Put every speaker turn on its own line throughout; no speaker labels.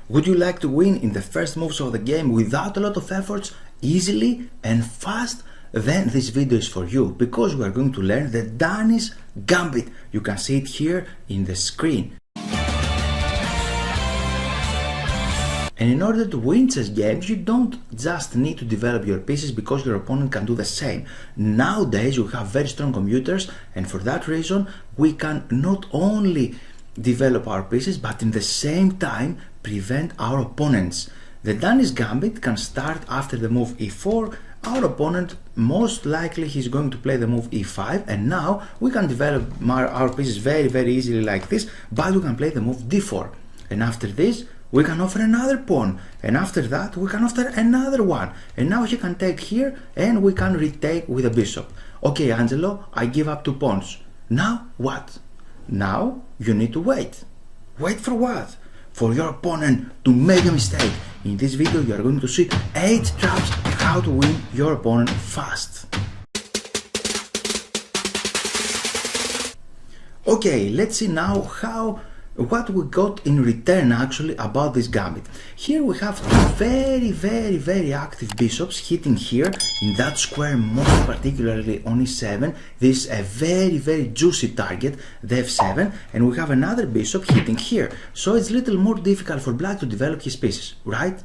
Would you like to win in the first moves of the game without a lot of efforts, easily and fast? Then this video is for you, because we are going to learn the Danish Gambit. You can see it here in the screen. And in order to win chess games, you don't just need to develop your pieces because your opponent can do the same. Nowadays we have very strong computers, and for that reason we can not only develop our pieces but in the same time prevent our opponents. The Danish Gambit can start after the move e4. Our opponent, most likely he's going to play the move e5, and now we can develop our pieces very easily like this, but we can play the move d4, and after this we can offer another pawn, and after that we can offer another one, and now he can take here and we can retake with a bishop. Okay, Angelo, I give up 2 pawns. Now what? Now you need to wait. Wait for what? For your opponent to make a mistake. In this video you are going to see 8 traps how to win your opponent fast. Okay, let's see now what we got in return actually about this gambit. Here we have 2 very active bishops hitting here in that square, most particularly on e7. This is a very juicy target, the f7, and we have another bishop hitting here, so it's a little more difficult for black to develop his pieces, right?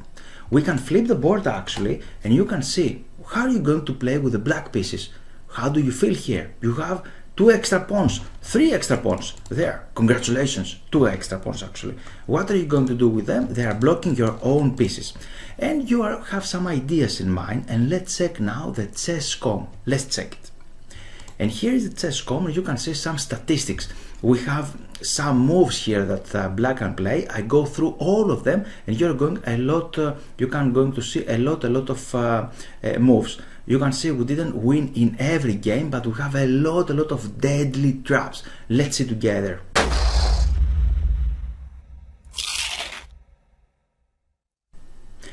We can flip the board actually, and you can see how are you going to play with the black pieces. How do you feel here? You have 2 extra pawns, 3 extra pawns, there, congratulations, 2 extra pawns actually. What are you going to do with them? They are blocking your own pieces. And you have some ideas in mind, and let's check now the chess.com. Let's check it. And here is the chess.com, and you can see some statistics. We have some moves here that black can play. I go through all of them, and you're going to see a lot of moves. You can see we didn't win in every game, but we have a lot of deadly traps. Let's see together.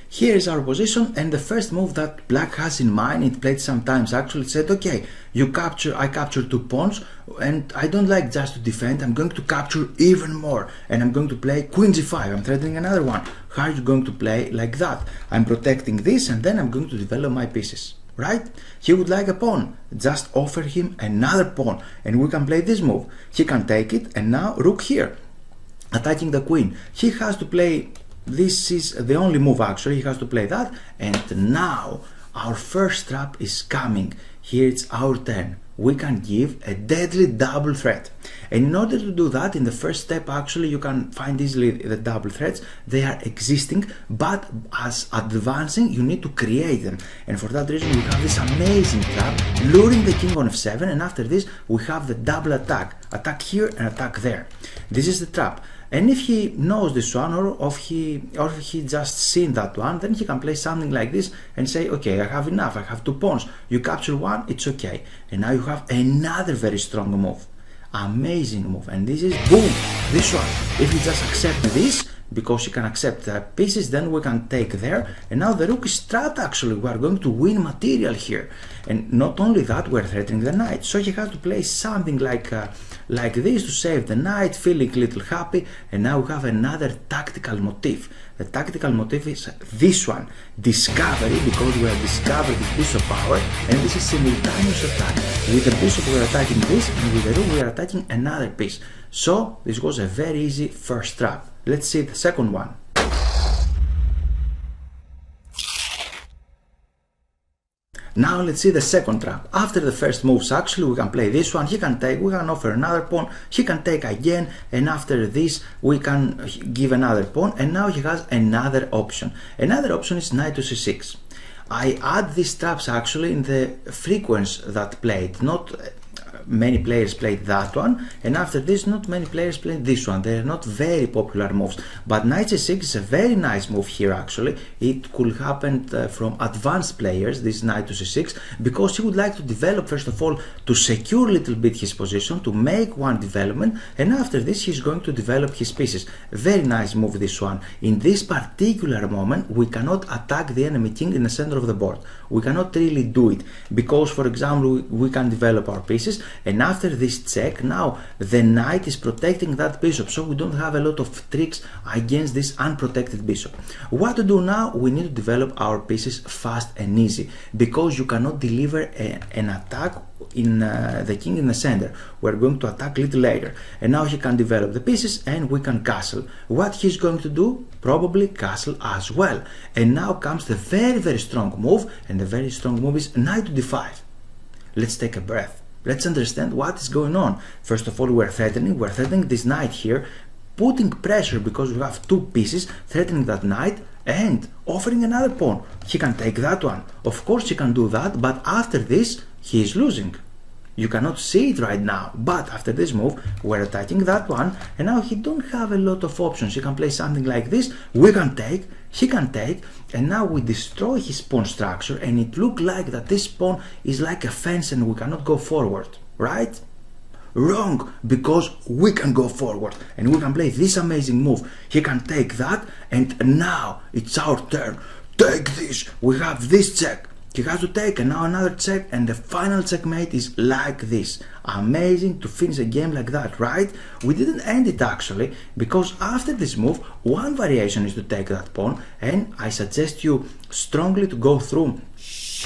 Here is our position, and the first move that black has in mind, it played sometimes actually, said okay, I capture 2 pawns, and I don't like just to defend, I'm going to capture even more, and I'm going to play queen g5, I'm threatening another one. How are you going to play like that? I'm protecting this, and then I'm going to develop my pieces. Right? He would like a pawn, just offer him another pawn, and we can play this move. He can take it, and now rook here, attacking the queen. He has to play, this is the only move actually, he has to play that, and now our first trap is coming. Here it's our turn. We can give a deadly double threat, and in order to do that, in the first step actually you can find easily the double threats. They are existing, but as advancing you need to create them, and for that reason we have this amazing trap luring the king on f7, and after this we have the double attack here and attack there. This is the trap. And if he knows this one, or if he just seen that one, then he can play something like this and say, okay, I have enough, I have 2 pawns, you capture one, it's okay. And now you have another very strong move, amazing move, and this is boom, this one. If you just accept this, because you can accept the pieces, then we can take there, and now the rook is trapped actually. We are going to win material here, and not only that, we are threatening the knight, so he has to play something like this to save the knight, feeling a little happy. And now we have another tactical motif. The tactical motif is this one, discovery, because we have discovered this piece of power, and this is simultaneous attack. With the bishop we are attacking this, and with the rook we are attacking another piece. So this was a very easy first trap. Let's see the second one. Now let's see the second trap. After the first moves actually we can play this one, he can take, we can offer another pawn, he can take again, and after this we can give another pawn, and now he has another option. Another option is knight to c6. I add these traps actually in the frequency that played, not many players played that one, and after this not many players played this one. They are not very popular moves, but knight c6 is a very nice move here actually. It could happen from advanced players, this knight to c6, because he would like to develop, first of all, to secure a little bit his position, to make one development, and after this he's going to develop his pieces. Very nice move this one. In this particular moment we cannot attack the enemy king in the center of the board. We cannot really do it, because for example we can develop our pieces, and after this check, now the knight is protecting that bishop, so we don't have a lot of tricks against this unprotected bishop. What to do now? We need to develop our pieces fast and easy, because you cannot deliver an attack in the king in the center. We're going to attack a little later, and now he can develop the pieces and we can castle. What he's going to do? Probably castle as well. And now comes the very strong move, and the very strong move is knight to d5. Let's take a breath. Let's understand what is going on. First of all, we're threatening this knight here, putting pressure because we have two pieces, threatening that knight and offering another pawn. He can take that one. Of course he can do that, but after this he is losing. You cannot see it right now, but after this move we're attacking that one, and now he don't have a lot of options. He can play something like this, we can take, he can take, and now we destroy his pawn structure, and it looks like that this pawn is like a fence and we cannot go forward, right? Wrong, because we can go forward and we can play this amazing move. He can take that, and now it's our turn. Take this, we have this check. He has to take, and now another check, and the final checkmate is like this. Amazing to finish a game like that, right? We didn't end it actually, because after this move, one variation is to take that pawn, and I suggest you strongly to go through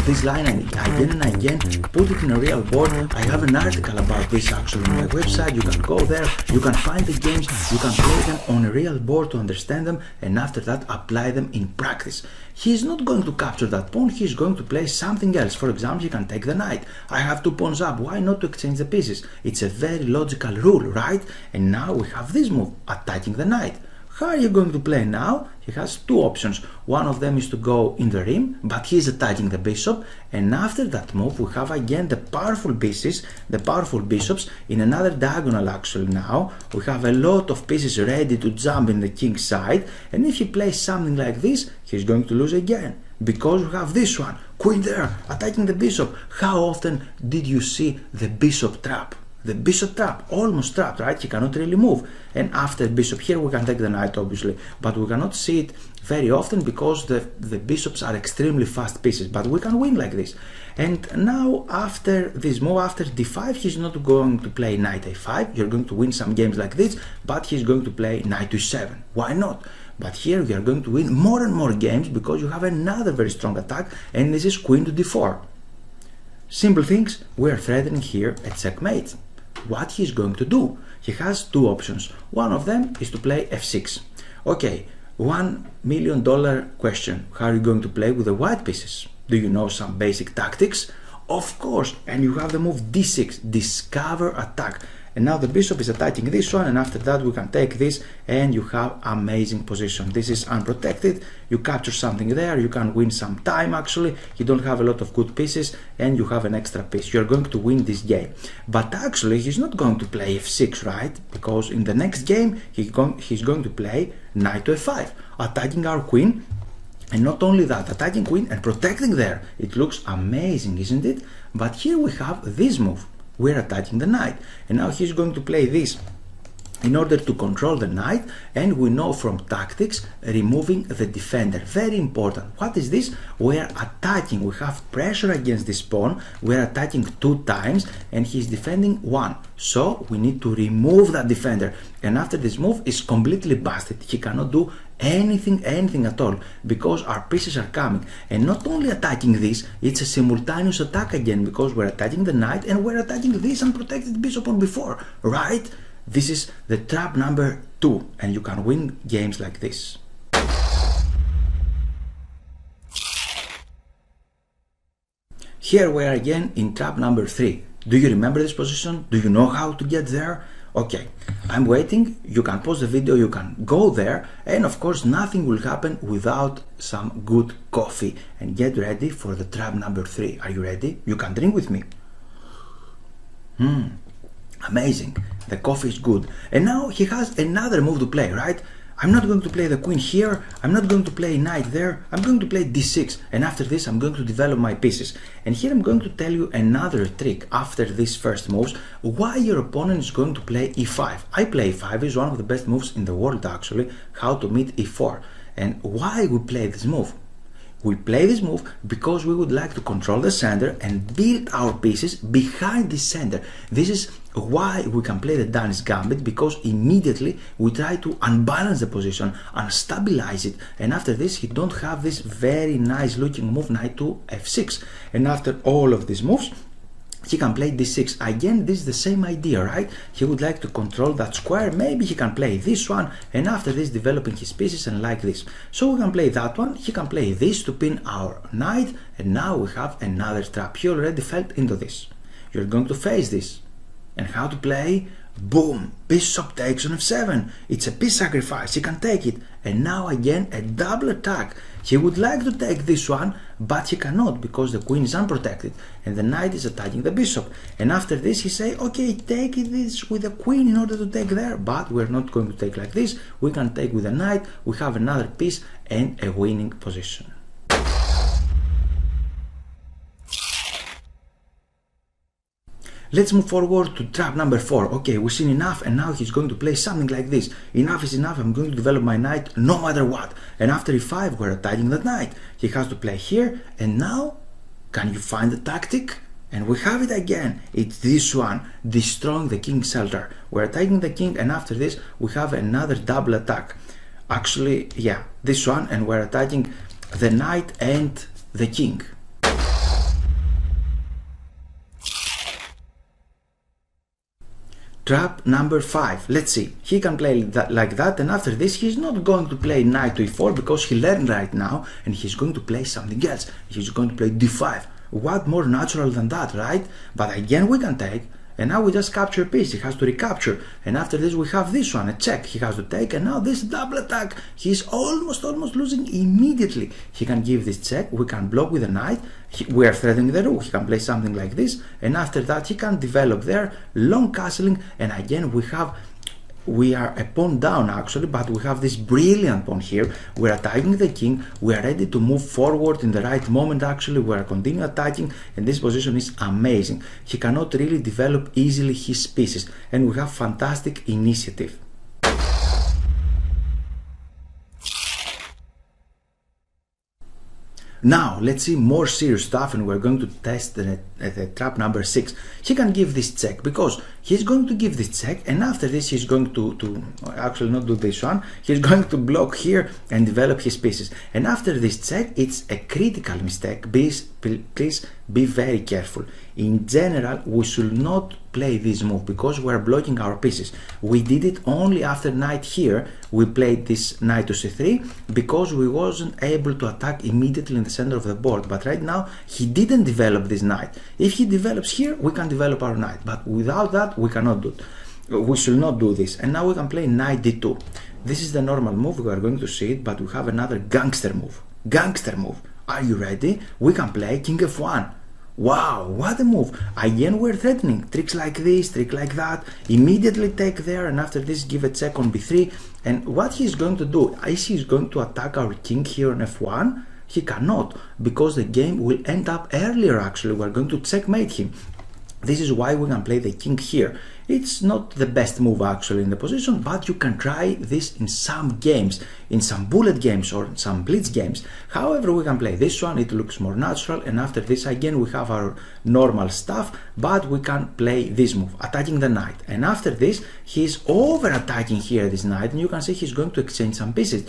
this line again and again, put it in a real board. I have an article about this actually on my website. You can go there, you can find the games, you can play them on a real board to understand them, and after that apply them in practice. He's not going to capture that pawn, he's going to play something else. For example, he can take the knight. I have two pawns up, why not to exchange the pieces? It's a very logical rule, right? And now we have this move, attacking the knight. How are you going to play now? He has two options. One of them is to go in the rim, but he is attacking the bishop, and after that move we have again the powerful pieces, the powerful bishops in another diagonal actually. Now we have a lot of pieces ready to jump in the king's side, and if he plays something like this, he's going to lose again, because we have this one, queen there, attacking the bishop. How often did you see the bishop trap? The bishop trap, almost trapped, right? He cannot really move. And after bishop here we can take the knight obviously, but we cannot see it very often because the bishops are extremely fast pieces, but we can win like this. And now after this move, after d5, he's not going to play knight a5. You're going to win some games like this, but he's going to play knight to 7. Why not? But here we are going to win more and more games because you have another very strong attack, and this is queen to d4. Simple things, we are threatening here a checkmate. What he's going to do? He has two options. One of them is to play f6. Okay, $1 million question. How are you going to play with the white pieces? Do you know some basic tactics? Of course, and you have the move d6, discover attack. And now the bishop is attacking this one, and after that we can take this, and you have amazing position. This is unprotected, you capture something there, you can win some time actually, you don't have a lot of good pieces, and you have an extra piece. You're going to win this game. But actually he's not going to play f6, right? Because in the next game he's going to play knight to f5, attacking our queen. And not only that, attacking queen and protecting there. It looks amazing, isn't it? But here we have this move. We're attacking the knight, and now he's going to play this in order to control the knight, and we know from tactics removing the defender. Very important. What is this? We're attacking, we have pressure against this pawn, we're attacking 2 times and he's defending 1. So we need to remove that defender, and after this move is completely busted. He cannot do anything at all because our pieces are coming. And not only attacking this, it's a simultaneous attack again, because we're attacking the knight and we're attacking this unprotected bishop on before, right? This is the trap number 2, and you can win games like this. Here we are again in trap number 3. Do you remember this position? Do you know how to get there? Okay, I'm waiting. You can pause the video, you can go there, and of course nothing will happen without some good coffee. And get ready for the trap number 3. Are you ready? You can drink with me. Amazing. The coffee is good. And now he has another move to play, right? I'm not going to play the queen here, I'm not going to play knight there, I'm going to play d6, and after this I'm going to develop my pieces. And here I'm going to tell you another trick after these first moves, why your opponent is going to play e5. I play e5, is one of the best moves in the world actually, how to meet e4. And why we play this move? we play this move because we would like to control the center and build our pieces behind the center. This is why we can play the Danish Gambit, because immediately we try to unbalance the position, unstabilize it, and after this he don't have this very nice looking move knight to f6, and after all of these moves he can play d6. Again, this is the same idea, right? He would like to control that square. Maybe he can play this one, and after this developing his pieces and like this. So we can play that one, he can play this to pin our knight, and now we have another trap. He already fell into this. You're going to face this. And how to play? Boom! Bishop takes on f7. It's a piece sacrifice, he can take it. And now again a double attack. He would like to take this one, but he cannot because the queen is unprotected and the knight is attacking the bishop. And after this he say, okay, take this with the queen in order to take there, but we're not going to take like this. We can take with the knight, we have another piece and a winning position. Let's move forward to trap number 4. Okay, we've seen enough, and now he's going to play something like this. Enough is enough, I'm going to develop my knight no matter what. And after e5, we're attacking the knight. He has to play here, and now, can you find the tactic? And we have it again. It's this one, destroying the king's shelter. We're attacking the king, and after this, we have another double attack. Actually, yeah, this one, and we're attacking the knight and the king. Trap number 5. Let's see. He can play that, like that, and after this he's not going to play knight to e4 because he learned right now, and he's going to play something else. He's going to play d5. What more natural than that, right? But again we can take, and now we just capture a piece. He has to recapture, and after this we have this one, a check. He has to take, and now this double attack. He's almost losing immediately. He can give this check, we can block with a knight, we are threatening the rook. He can play something like this, and after that he can develop there, long castling, and again we are a pawn down actually, but we have this brilliant pawn here. We're attacking the king, we are ready to move forward in the right moment actually, we are continuing attacking, and this position is amazing. He cannot really develop easily his pieces, and we have fantastic initiative. Now, let's see more serious stuff, and we're going to test the trap number 6. He can give this check because he's going to give this check, and after this he's going to actually not do this one. He's going to block here and develop his pieces. And after this check, it's a critical mistake. Please be very careful. In general, we should not play this move because we're blocking our pieces. We did it only after knight here. We played this knight to c3 because we wasn't able to attack immediately in the center of the board. But right now, he didn't develop this knight. If he develops here, we can develop our knight. But without that, we cannot do it. We should not do this. And now we can play knight d2. This is the normal move. We are going to see it, but we have another gangster move. Gangster move. Are you ready? We can play king f1. Wow, what a move. Again we're threatening. Tricks like this, trick like that. Immediately take there, and after this give a check on b3. And what he's going to do, is he's going to attack our king here on f1? He cannot, because the game will end up earlier actually. We're going to checkmate him. This is why we can play the king here. It's not the best move actually in the position, but you can try this in some games, in some bullet games or some blitz games. However, we can play this one, it looks more natural, and after this again we have our normal stuff, but we can play this move, attacking the knight. And after this, he's over attacking here this knight, and you can see he's going to exchange some pieces.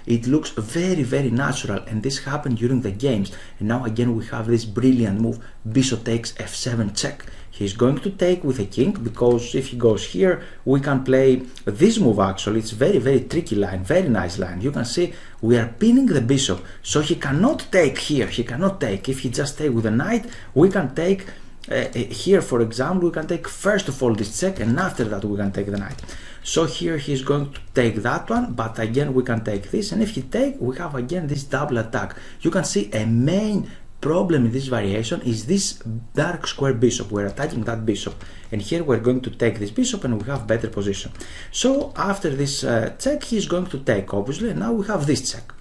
It looks very natural, and this happened during the games. And now again we have this brilliant move, bishop takes f7 check. He's going to take with a king, because if he goes here we can play this move actually. It's very tricky line, very nice line. You can see we are pinning the bishop, so he cannot take here, he cannot take. If he just take with a knight, we can take here for example, we can take first of all this check, and after that we can take the knight. So here he's going to take that one, but again we can take this, and if he take, we have again this double attack. You can see a main problem in this variation is this dark square bishop. We're attacking that bishop, and here we're going to take this bishop and we have better position. So after this check, he's going to take obviously, and now we have this check.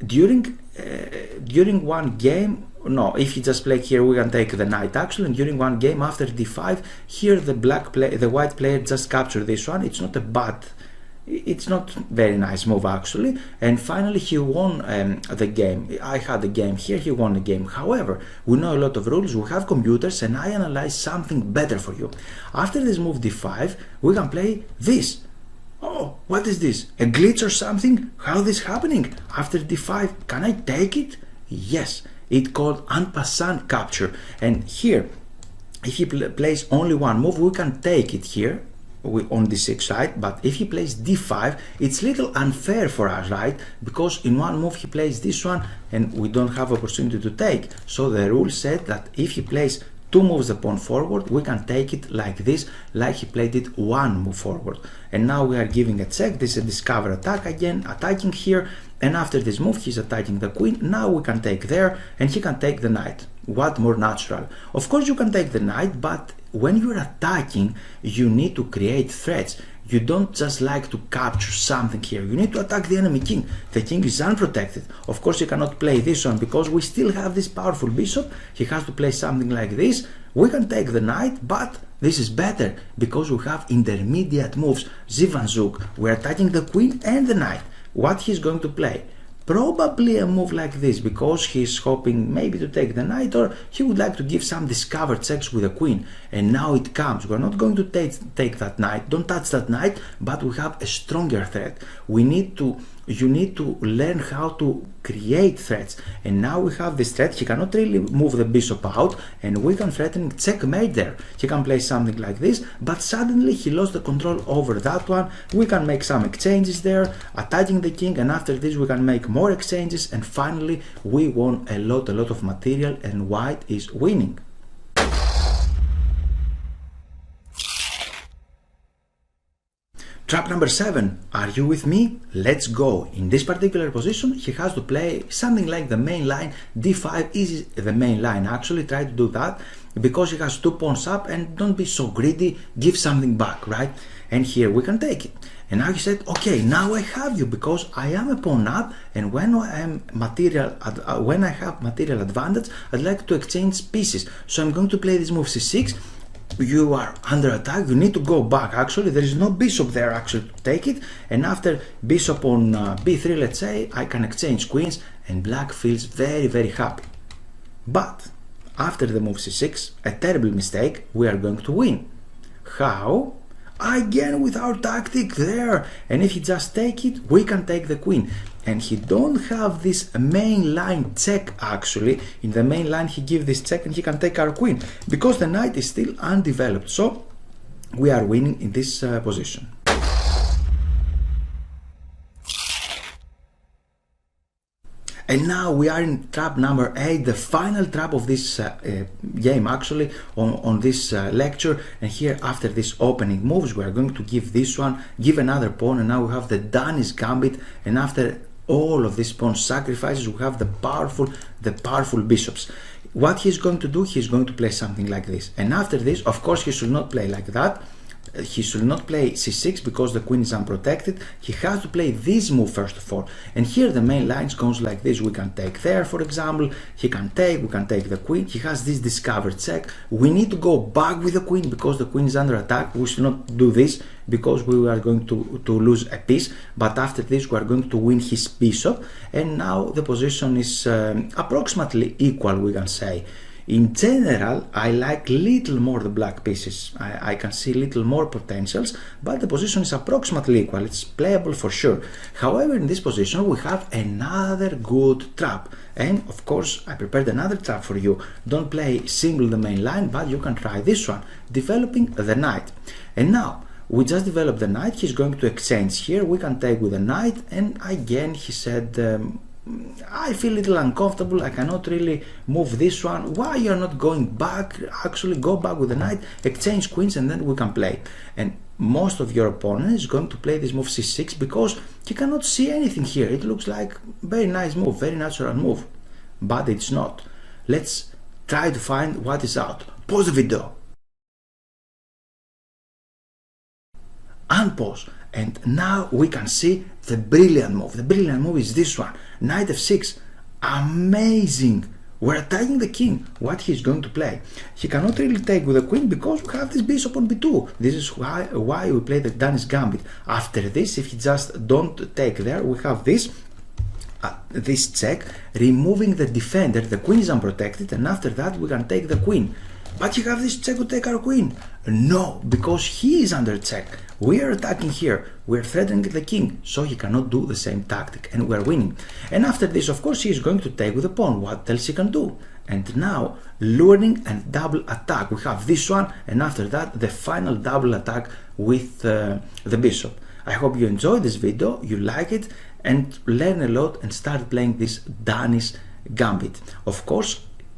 During one game, no, if you just play here we can take the knight actually, and during one game after d5, here the white player just captured this one. It's not a bad It's not very nice move actually, and finally he won the game. I had the game here, he won the game. However, we know a lot of rules, we have computers, and I analyze something better for you. After this move d5, we can play this. Oh, what is this? A glitch or something? How is this happening? After d5, can I take it? Yes, it's called en passant capture. And here, if he plays only one move, we can take it here on the 6 side, but if he plays d5, it's little unfair for us, right? Because in one move he plays this one and we don't have opportunity to take. So the rule said that if he plays 2 moves the pawn forward, we can take it like this, like he played it 1 move forward. And now we are giving a check. This is a discover attack again, attacking here, and after this move he's attacking the queen. Now we can take there and he can take the knight. What more natural? Of course you can take the knight, but when you're attacking you need to create threats. You don't just like to capture something here, you need to attack the enemy king. The king is unprotected. Of course you cannot play this one because we still have this powerful bishop. He has to play something like this. We can take the knight, but this is better because we have intermediate moves. Zivan Zouk, we're attacking the queen and the knight. What he's going to play? Probably a move like this, because he's hoping maybe to take the knight, or he would like to give some discovered checks with the queen. And now it comes. We're not going to take that knight, don't touch that knight, but we have a stronger threat. You need to learn how to create threats. And now we have this threat. He cannot really move the bishop out, and we can threaten checkmate there. He can play something like this, but suddenly he lost the control over that one. We can make some exchanges there, attacking the king, and after this we can make more exchanges, and finally we won a lot of material, and white is winning. Trap number 7. Are you with me? Let's go. In this particular position he has to play something like the main line. d5 is the main line. Actually try to do that because he has 2 pawns up, and don't be so greedy, give something back, right? And here we can take it. And now he said, okay, now I have you because I am a pawn up, and when I have material advantage, I'd like to exchange pieces. So I'm going to play this move c6. You are under attack, you need to go back. Actually there is no bishop there actually to take it, and after bishop on b3, let's say, I can exchange queens, and black feels very happy. But after the move c6, a terrible mistake, we are going to win. How? Again with our tactic there, and if he just take it, we can take the queen. And he don't have this main line check. Actually in the main line he give this check and he can take our queen because the knight is still undeveloped. So we are winning in this position. And now we are in trap number 8, the final trap of this game actually, on this lecture. And here after this opening moves we are going to give this one, give another pawn, and now we have the Danish Gambit, and after all of these pawn sacrifices we have the powerful bishops. What he's going to do, he's going to play something like this, and after this, of course, he should not play like that. He should not play c6 because the queen is unprotected. He has to play this move first of all, and here the main lines goes like this. We can take there, for example. He can take, we can take the queen. He has this discovered check. We need to go back with the queen because the queen is under attack. We should not do this because we are going to lose a piece, but after this we are going to win his bishop, and now the position is approximately equal, we can say. In general, I like little more the black pieces. I can see little more potentials, but the position is approximately equal. It's playable for sure. However, in this position we have another good trap, and of course I prepared another trap for you. Don't play single the main line, but you can try this one, developing the knight. And now we just developed the knight. He's going to exchange here. We can take with the knight, and again he said, I feel a little uncomfortable, I cannot really move this one. Why you're not going back? Actually go back with the knight, exchange queens, and then we can play. And most of your opponent is going to play this move c6 because he cannot see anything here. It looks like very nice move, very natural move, but it's not. Let's try to find what is out. Pause the video. Unpause. And now we can see the brilliant move. The brilliant move is this one, knight f6. Amazing. we're attacking the king. What he's going to play? He cannot really take with the queen because we have this bishop on b2. This is why we play the Danish Gambit. After this, if he just don't take there, we have this check, removing the defender. The queen is unprotected, and after that we can take the queen. But you have this check to take our queen. No, because he is under check. We are attacking here. We are threatening the king, so he cannot do the same tactic, and we are winning. And after this, of course, he is going to take with the pawn. What else he can do? And now, luring and double attack. We have this one, and after that, the final double attack with the bishop. I hope you enjoyed this video, you like it, and learn a lot and start playing this Danish Gambit. Of course,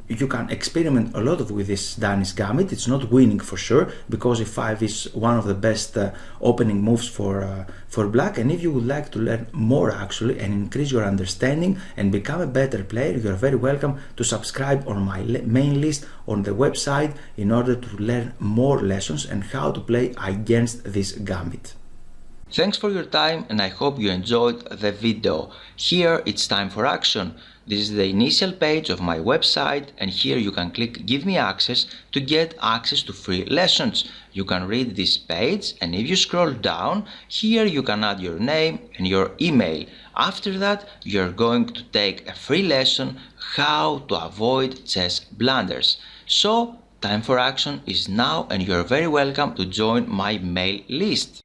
you can experiment a lot with this Danish Gambit. It's not winning for sure, because e5 is one of the best opening moves for black. And if you would like to learn more actually and increase your understanding and become a better player, you are very welcome to subscribe on my main list on the website in order to learn more lessons and how to play against this Gambit. Thanks for your time, and I hope you enjoyed the video. Here it's time for action. This is the initial page of my website, and here you can click Give me access to get access to free lessons. You can read this page, and if you scroll down, here you can add your name and your email. After that, you're going to take a free lesson how to avoid chess blunders. So, time for action is now, and you're very welcome to join my mail list.